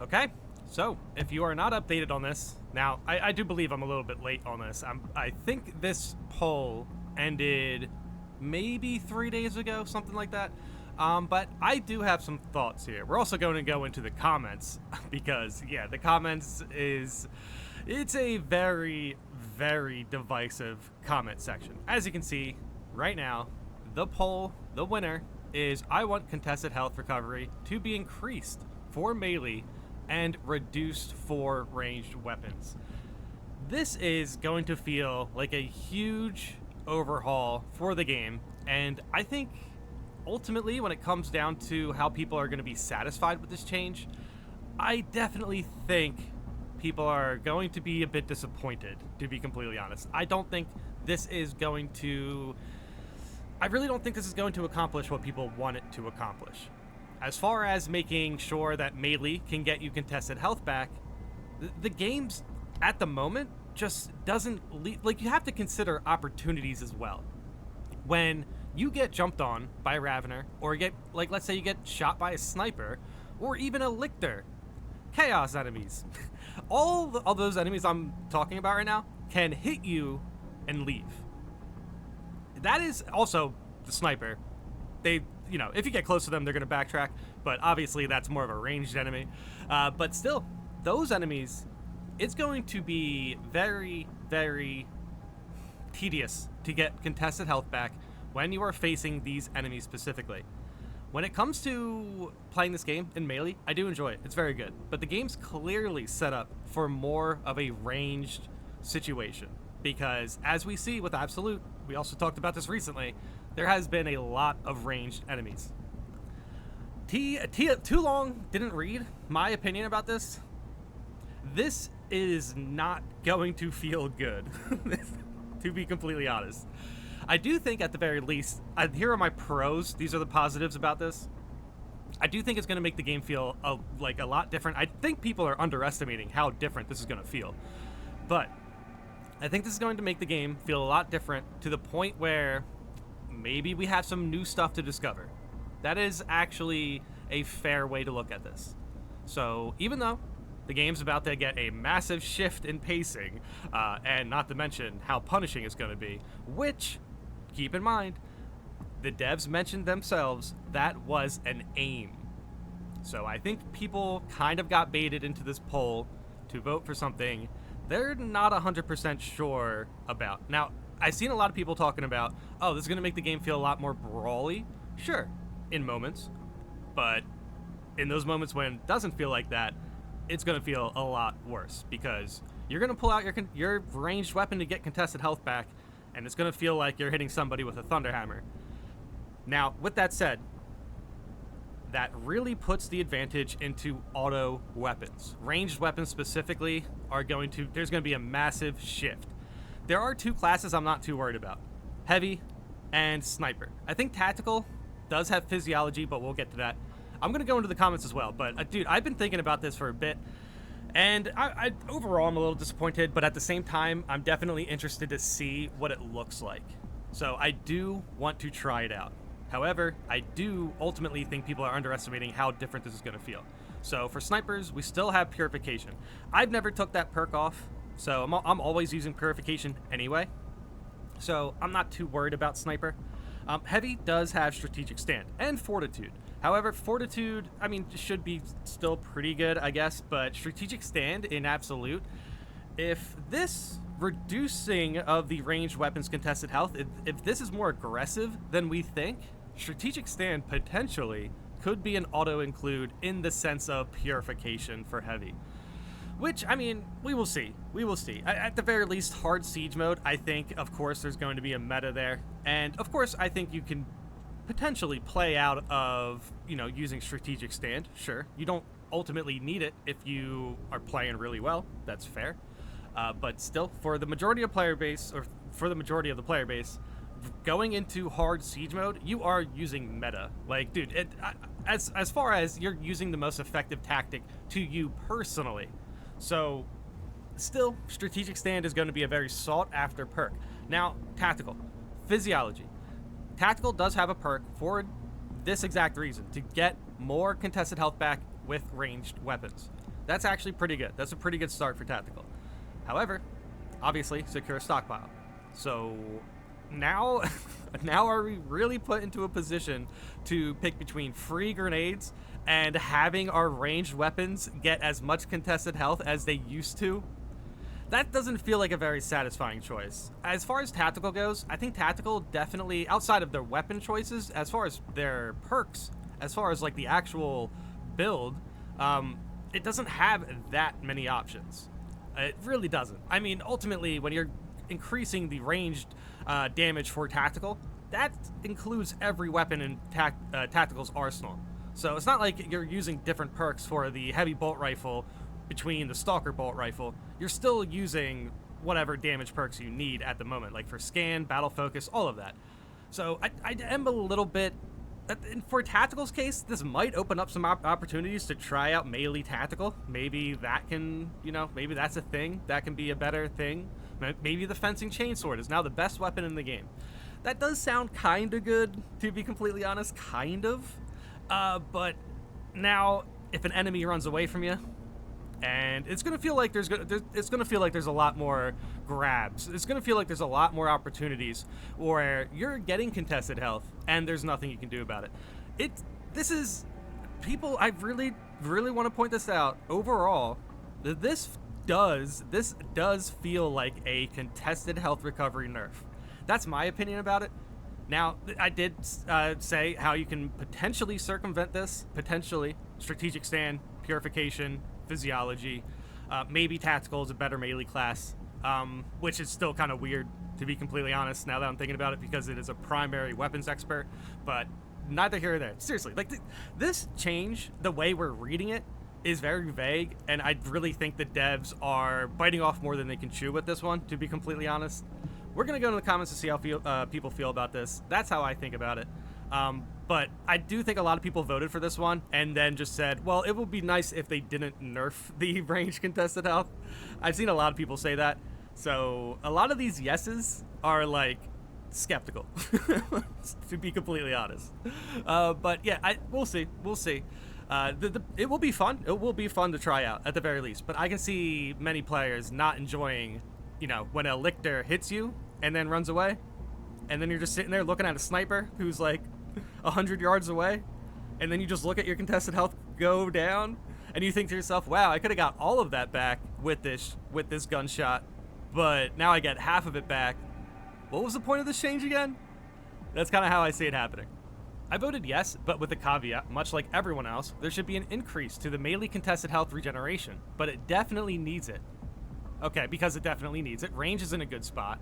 Okay, so if you are not updated on this, now I do believe I'm a little bit late on this. I think this poll ended maybe 3 days ago, something like that. But I do have some thoughts here. We're also going to go into the comments because, yeah, the comments it's a very, very divisive comment section. As you can see right now, the poll, the winner is I want contested health recovery to be increased for melee and reduced for ranged weapons. This is going to feel like a huge overhaul for the game, and I think ultimately when it comes down to how people are going to be satisfied with this change, I definitely think people are going to be a bit disappointed, to be completely honest. I really don't think this is going to accomplish what people want it to accomplish. As far as making sure that melee can get you contested health back, the game's at the moment just doesn't you have to consider opportunities as well. When you get jumped on by a Ravener, or get, like, let's say you get shot by a sniper, or even a Lictor, chaos enemies, all those enemies I'm talking about right now can hit you and leave. That is also the sniper. They, if you get close to them, they're going to backtrack, but obviously that's more of a ranged enemy. But still, those enemies, it's going to be very, very tedious to get contested health back when you are facing these enemies specifically. When it comes to playing this game in melee, I do enjoy it. It's very good. But the game's clearly set up for more of a ranged situation. Because as we see with Absolute, we also talked about this recently, there has been a lot of ranged enemies. Too long didn't read my opinion about this. This is not going to feel good, to be completely honest. I do think at the very least, here are my pros, these are the positives about this. I do think it's going to make the game feel a lot different. I think people are underestimating how different this is going to feel. But I think this is going to make the game feel a lot different to the point where maybe we have some new stuff to discover. That is actually a fair way to look at this. So even though the game's about to get a massive shift in pacing, and not to mention how punishing it's going to be, which, keep in mind, the devs mentioned themselves that was an aim. So I think people kind of got baited into this poll to vote for something they're not 100% sure about. Now, I've seen a lot of people talking about, oh, this is going to make the game feel a lot more brawly. Sure, in moments. But in those moments when it doesn't feel like that, it's going to feel a lot worse because you're going to pull out your ranged weapon to get contested health back, and it's going to feel like you're hitting somebody with a thunderhammer. Now, with that said, that really puts the advantage into auto weapons. Ranged weapons specifically there's going to be a massive shift. There are two classes I'm not too worried about: heavy and sniper. I think tactical does have physiology, but we'll get to that. I'm going to go into the comments as well, but dude, I've been thinking about this for a bit, and I overall I'm a little disappointed, but at the same time, I'm definitely interested to see what it looks like. So I do want to try it out. However, I do ultimately think people are underestimating how different this is going to feel. So for snipers, we still have purification. I've never took that perk off, so I'm always using purification anyway. So I'm not too worried about sniper. Heavy does have strategic stand and fortitude. However, fortitude, should be still pretty good, I guess, but strategic stand in absolute, if this reducing of the ranged weapons contested health, if this is more aggressive than we think, strategic stand potentially could be an auto include in the sense of purification for heavy. Which, we will see. We will see. At the very least, hard siege mode, I think, of course, there's going to be a meta there. And, of course, I think you can potentially play out of, using strategic stand. Sure, you don't ultimately need it if you are playing really well. That's fair. But still, for the majority of the player base, going into hard siege mode, you are using meta. Like, dude, as far as you're using the most effective tactic to you personally. So, still, strategic stand is going to be a very sought-after perk. Now, tactical. Physiology. Tactical does have a perk for this exact reason, to get more contested health back with ranged weapons. That's actually pretty good. That's a pretty good start for tactical. However, obviously, secure a stockpile. So now, now are we really put into a position to pick between free grenades and having our ranged weapons get as much contested health as they used to? That doesn't feel like a very satisfying choice. As far as tactical goes, I think tactical definitely, outside of their weapon choices, as far as their perks, as far as like the actual build, it doesn't have that many options. It really doesn't. I mean, ultimately, when you're increasing the ranged damage for tactical, that includes every weapon in tactical's arsenal. So it's not like you're using different perks for the heavy bolt rifle between the stalker bolt rifle. You're still using whatever damage perks you need at the moment, like for scan, battle focus, all of that. So I am a little bit... For tactical's case, this might open up some opportunities to try out melee tactical. Maybe that can, maybe that's a thing. That can be a better thing. Maybe the fencing chainsword is now the best weapon in the game. That does sound kind of good, to be completely honest, kind of. But now, if an enemy runs away from you, and it's gonna feel like there's a lot more grabs. It's gonna feel like there's a lot more opportunities where you're getting contested health and there's nothing you can do about it. I really want to point this out. Overall, this does feel like a contested health recovery nerf. That's my opinion about it. Now, I did say how you can potentially circumvent this. Potentially. Strategic stand, purification, physiology. Maybe tactical is a better melee class, which is still kind of weird, to be completely honest, now that I'm thinking about it, because it is a primary weapons expert. But neither here or there. Seriously, like this change, the way we're reading it, is very vague, and I really think the devs are biting off more than they can chew with this one, to be completely honest. We're going to go into the comments to see how people feel about this. That's how I think about it. But I do think a lot of people voted for this one and then just said, well, it would be nice if they didn't nerf the range contested health. I've seen a lot of people say that. So a lot of these yeses are like skeptical, to be completely honest. But yeah, we'll see. We'll see. It will be fun. It will be fun to try out at the very least. But I can see many players not enjoying, when a lictor hits you and then runs away, and then you're just sitting there looking at a sniper who's like 100 yards away, and then you just look at your contested health go down, and you think to yourself, wow, I could have got all of that back with this gunshot, but now I get half of it back. What was the point of this change again? That's kind of how I see it happening. I voted yes, but with a caveat, much like everyone else, there should be an increase to the melee contested health regeneration, but it definitely needs it. Okay, because it definitely needs it. Range is in a good spot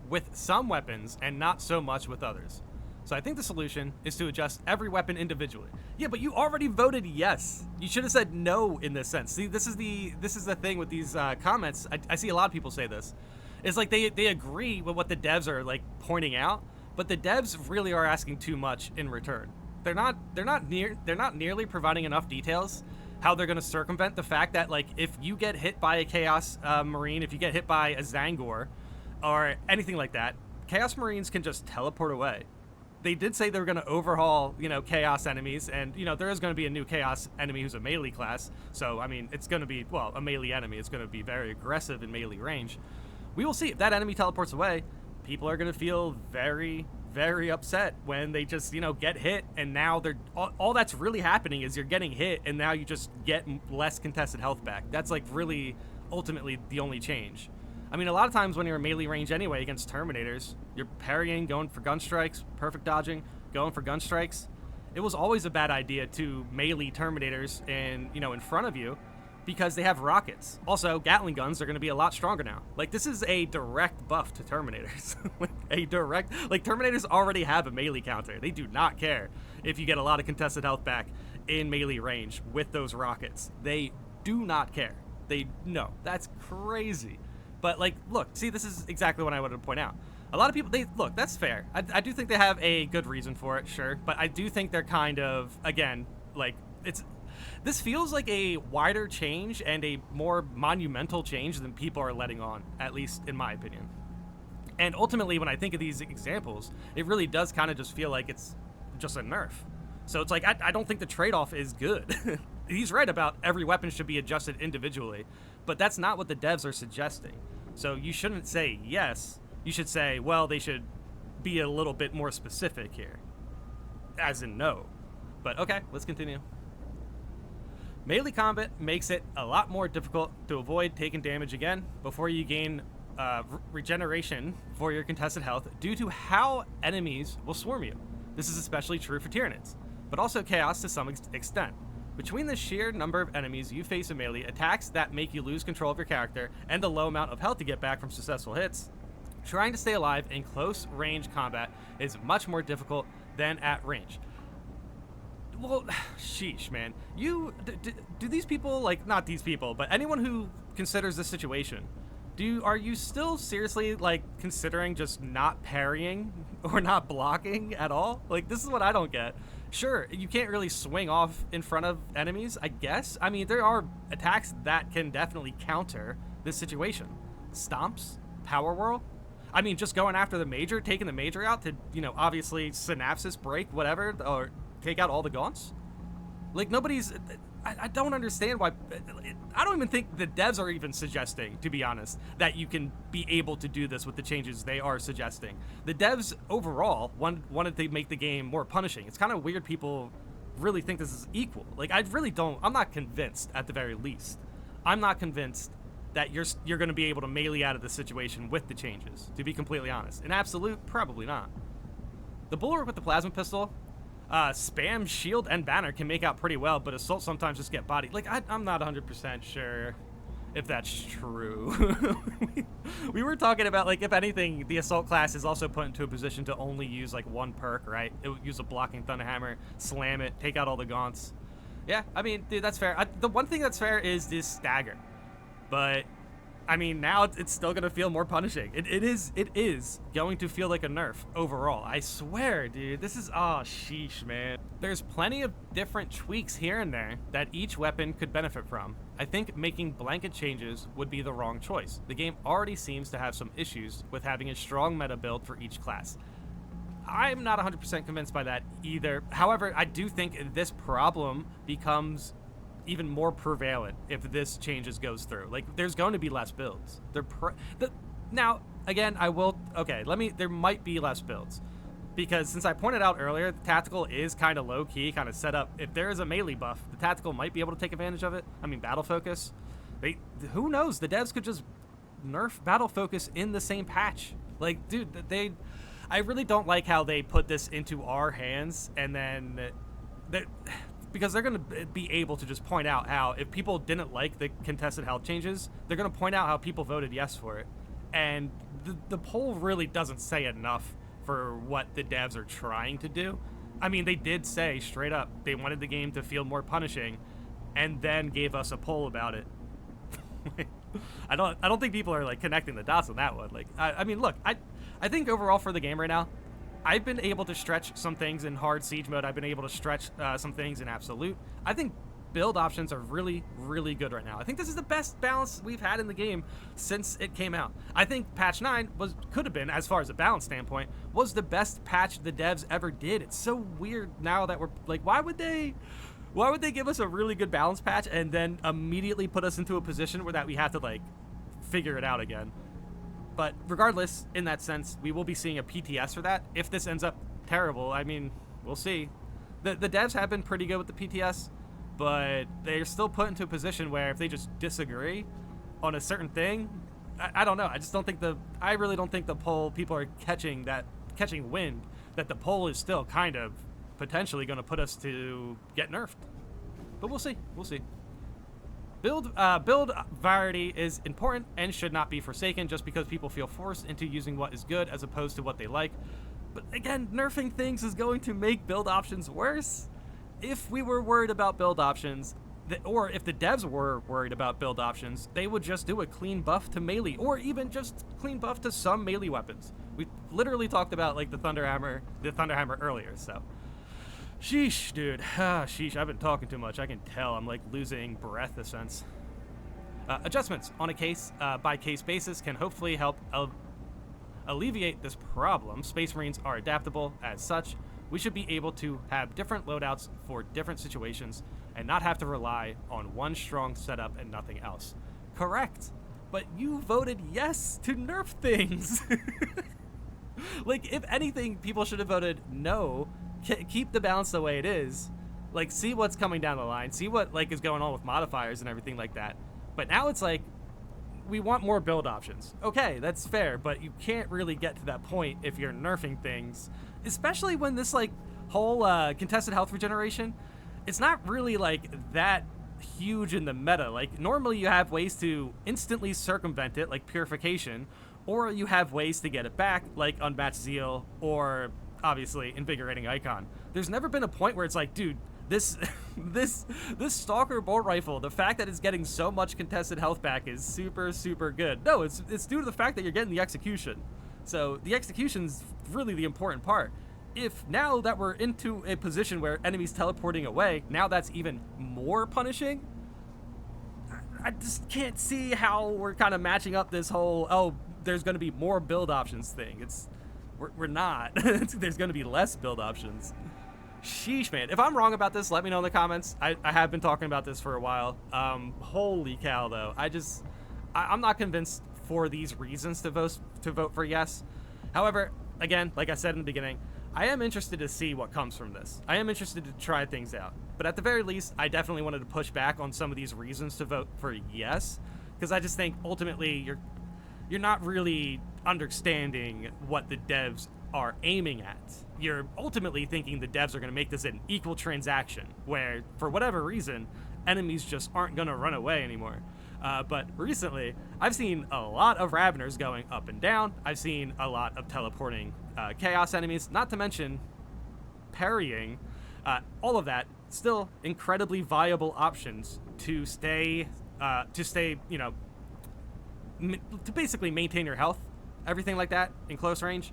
with some weapons and not so much with others. So I think the solution is to adjust every weapon individually. Yeah, but you already voted yes. You should have said no in this sense. See, this is the thing with these comments. I see a lot of people say this. It's like they agree with what the devs are like pointing out, but the devs really are asking too much in return. They're not nearly providing enough details how they're going to circumvent the fact that, like, if you get hit by a Chaos Marine, if you get hit by a Zangor or anything like that, Chaos Marines can just teleport away. They did say they were going to overhaul, Chaos enemies, and, there is going to be a new Chaos enemy who's a melee class. So, I mean, it's going to be, well, a melee enemy. It's going to be very aggressive in melee range. We will see. If that enemy teleports away, people are going to feel very, very upset when they just, get hit, and now they're all that's really happening is you're getting hit, and now you just get less contested health back. That's like really ultimately the only change. I mean, a lot of times when you're in melee range anyway against Terminators, you're parrying, going for gun strikes, perfect dodging, going for gun strikes. It was always a bad idea to melee Terminators in front of you, because they have rockets. Also, Gatling guns are going to be a lot stronger now. Like, this is a direct buff to Terminators. Terminators already have a melee counter. They do not care if you get a lot of contested health back in melee range with those rockets. They do not care. No, that's crazy. But, look, see, this is exactly what I wanted to point out. A lot of people, look, that's fair. I do think they have a good reason for it, sure. But I do think they're kind of, again, this feels like a wider change and a more monumental change than people are letting on, at least in my opinion. And ultimately, when I think of these examples, it really does kind of just feel like it's just a nerf. So it's like, I don't think the trade-off is good. he's right about every weapon should be adjusted individually, but that's not what the devs are suggesting. So you shouldn't say yes. You should say, well, they should be a little bit more specific here, as in no. But okay, let's continue. Melee combat makes it a lot more difficult to avoid taking damage again before you gain regeneration for your contested health due to how enemies will swarm you. This is especially true for Tyranids, but also Chaos to some extent. Between the sheer number of enemies you face in melee, attacks that make you lose control of your character, and the low amount of health to get back from successful hits, trying to stay alive in close range combat is much more difficult than at range. Well, sheesh, man. Do these people, like, not these people, but anyone who considers this situation, are you still seriously, like, considering just not parrying or not blocking at all? Like, this is what I don't get. Sure, you can't really swing off in front of enemies, I guess. I mean, there are attacks that can definitely counter this situation. Stomps, Power Whirl. I mean, just going after the Major, taking the Major out to, you know, obviously Synapsis break, whatever, or take out all the Gaunts. Like, nobody's... I don't understand why... I don't even think the devs are even suggesting, to be honest, that you can be able to do this with the changes they are suggesting. The devs, overall, wanted to make the game more punishing. It's kind of weird people really think this is equal. Like, I really don't... I'm not convinced, at the very least. I'm not convinced that you're going to be able to melee out of the situation with the changes, to be completely honest. In Absolute, probably not. The Bulwark with the Plasma Pistol... spam, shield, and banner can make out pretty well, but assault sometimes just get bodied. Like, I'm not 100% sure if that's true. we were talking about, like, if anything, the assault class is also put into a position to only use, like, one perk, right? It would use a blocking Thunderhammer, slam it, take out all the Gaunts. Yeah, I mean, dude, that's fair. The one thing that's fair is this stagger. But... I mean, now it's still going to feel more punishing. It is going to feel like a nerf overall. I swear, dude. This is... Oh, sheesh, man. There's plenty of different tweaks here and there that each weapon could benefit from. I think making blanket changes would be the wrong choice. The game already seems to have some issues with having a strong meta build for each class. I'm not 100% convinced by that either. However, I do think this problem becomes... even more prevalent if this changes goes through. Like, there's going to be less builds. Now, again, there might be less builds. Because since I pointed out earlier, the tactical is kind of low-key, kind of set up. If there is a melee buff, the tactical might be able to take advantage of it. I mean, battle focus. Who knows? The devs could just nerf battle focus in the same patch. Like, dude, I really don't like how they put this into our hands, and then... because they're going to be able to just point out how, if people didn't like the contested health changes, they're going to point out how people voted yes for it. And the poll really doesn't say enough for what the devs are trying to do. I mean, they did say straight up they wanted the game to feel more punishing, and then gave us a poll about it. I don't think people are, like, connecting the dots on that one. Like, I mean, look, I think overall for the game right now, I've been able to stretch some things in hard siege mode. I've been able to stretch some things in absolute. I think build options are really, really good right now. I think this is the best balance we've had in the game since it came out. I think patch 9 could have been, as far as a balance standpoint, was the best patch the devs ever did. It's so weird now that we're like, why would they give us a really good balance patch and then immediately put us into a position where that we have to, like, figure it out again? But regardless, in that sense, we will be seeing a PTS for that. If this ends up terrible, I mean, we'll see. The devs have been pretty good with the PTS, but they're still put into a position where if they just disagree on a certain thing, I don't know. I really don't think the poll people are catching wind that the poll is still kind of potentially going to put us to get nerfed. But we'll see. We'll see. Build variety is important and should not be forsaken just because people feel forced into using what is good as opposed to what they like. But again, nerfing things is going to make build options worse. If we were worried about build options, or if the devs were worried about build options, they would just do a clean buff to melee, or even just clean buff to some melee weapons. We literally talked about, like, the Thunderhammer earlier, so... Sheesh, dude. Sheesh, I've been talking too much. I can tell I'm, like, losing breath a sense. Adjustments on a case-by-case basis can hopefully help alleviate this problem. Space Marines are adaptable as such. We should be able to have different loadouts for different situations and not have to rely on one strong setup and nothing else. Correct. But you voted yes to nerf things. Like, if anything, people should have voted no. Keep the balance the way it is. Like, see what's coming down the line. See what, like, is going on with modifiers and everything like that. But now it's like, we want more build options. Okay, that's fair, but you can't really get to that point if you're nerfing things. Especially when this, like, whole contested health regeneration, it's not really, like, that huge in the meta. Like, normally you have ways to instantly circumvent it, like purification, or you have ways to get it back, like unmatched zeal, or obviously invigorating icon. There's never been a point where it's like, dude, this stalker bolt rifle, the fact that it's getting so much contested health back is super, super good. No, it's due to the fact that you're getting the execution. So the execution's really the important part. If now that we're into a position where enemies teleporting away, now that's even more punishing, I just can't see how we're kind of matching up this whole, oh, there's going to be more build options thing. We're not. There's going to be less build options. Sheesh, man. If I'm wrong about this, let me know in the comments. I have been talking about this for a while. Holy cow, though. I'm not convinced for these reasons to vote for yes. However, again, like I said in the beginning, I am interested to see what comes from this. I am interested to try things out. But at the very least, I definitely wanted to push back on some of these reasons to vote for yes, because I just think ultimately you're not really understanding what the devs are aiming at. You're ultimately thinking the devs are going to make this an equal transaction, where, for whatever reason, enemies just aren't going to run away anymore. But recently, I've seen a lot of Raveners going up and down. I've seen a lot of teleporting Chaos enemies, not to mention parrying. All of that, still incredibly viable options to stay, you know, to basically maintain your health, everything like that in close range.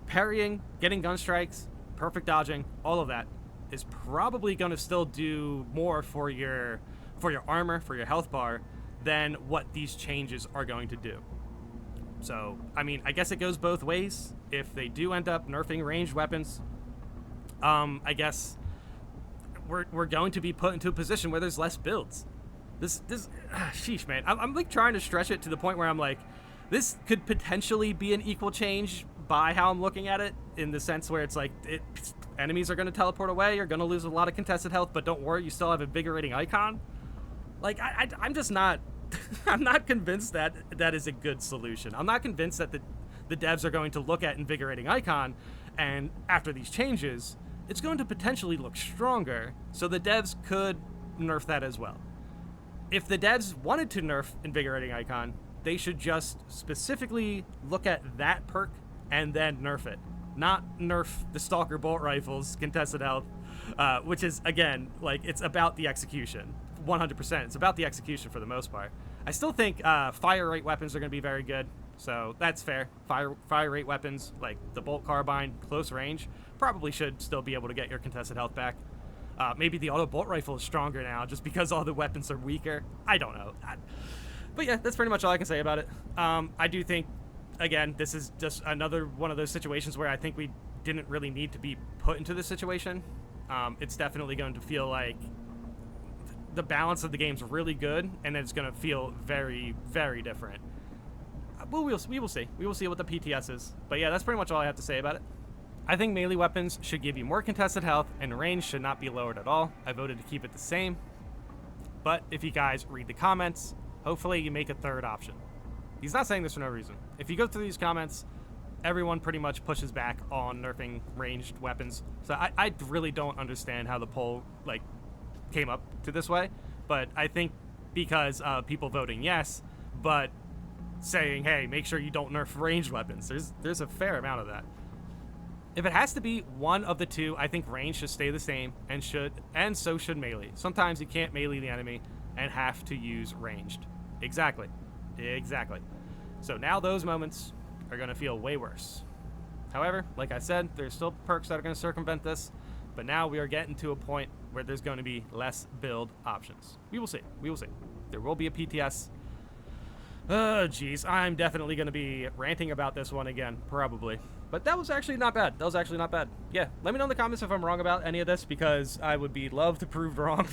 Parrying, getting gun strikes, perfect dodging, all of that is probably going to still do more for your armor, for your health bar, than what these changes are going to do. So, I mean, I guess it goes both ways. If they do end up nerfing ranged weapons, I guess we're going to be put into a position where there's less builds. Sheesh, man. I'm like trying to stretch it to the point where I'm like, this could potentially be an equal change by how I'm looking at it, in the sense where it's like, enemies are going to teleport away, you're going to lose a lot of contested health, but don't worry, you still have invigorating icon. Like, I'm just not, I'm not convinced that that is a good solution. I'm not convinced that the devs are going to look at invigorating icon, and after these changes, it's going to potentially look stronger, so the devs could nerf that as well. If the devs wanted to nerf invigorating icon, they should just specifically look at that perk and then nerf it. Not nerf the Stalker bolt rifles contested health, which is, again, like, it's about the execution. 100%. It's about the execution for the most part. I still think fire rate weapons are going to be very good, so that's fair. Fire rate weapons, like the bolt carbine, close range, probably should still be able to get your contested health back. Maybe the auto bolt rifle is stronger now just because all the weapons are weaker. I don't know. But yeah, that's pretty much all I can say about it. I do think, again, this is just another one of those situations where I think we didn't really need to be put into this situation. It's definitely going to feel like the balance of the game's really good, and it's going to feel very, very different. We will see. We will see what the PTS is. But yeah, that's pretty much all I have to say about it. I think melee weapons should give you more contested health, and range should not be lowered at all. I voted to keep it the same. But if you guys read the comments, hopefully you make a third option. He's not saying this for no reason. If you go through these comments, everyone pretty much pushes back on nerfing ranged weapons. So I really don't understand how the poll, like, came up to this way. But I think because people voting yes, but saying, hey, make sure you don't nerf ranged weapons, there's a fair amount of that. If it has to be one of the two, I think range should stay the same, and so should melee. Sometimes you can't melee the enemy and have to use ranged. Exactly. So now those moments are going to feel way worse. However, like I said, there's still perks that are going to circumvent this, but now we are getting to a point where there's going to be less build options. We will see. There will be a PTS. Oh, jeez. I'm definitely going to be ranting about this one again, probably. But that was actually not bad. That was actually not bad. Yeah, let me know in the comments if I'm wrong about any of this, because I would be love to prove wrong.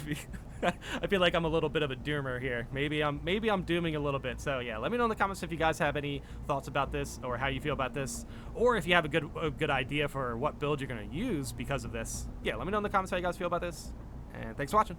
I feel like I'm a little bit of a doomer here. Maybe I'm dooming a little bit. So yeah, let me know in the comments if you guys have any thoughts about this, or how you feel about this, or if you have a good idea for what build you're gonna use because of this. Yeah, let me know in the comments how you guys feel about this. And thanks for watching.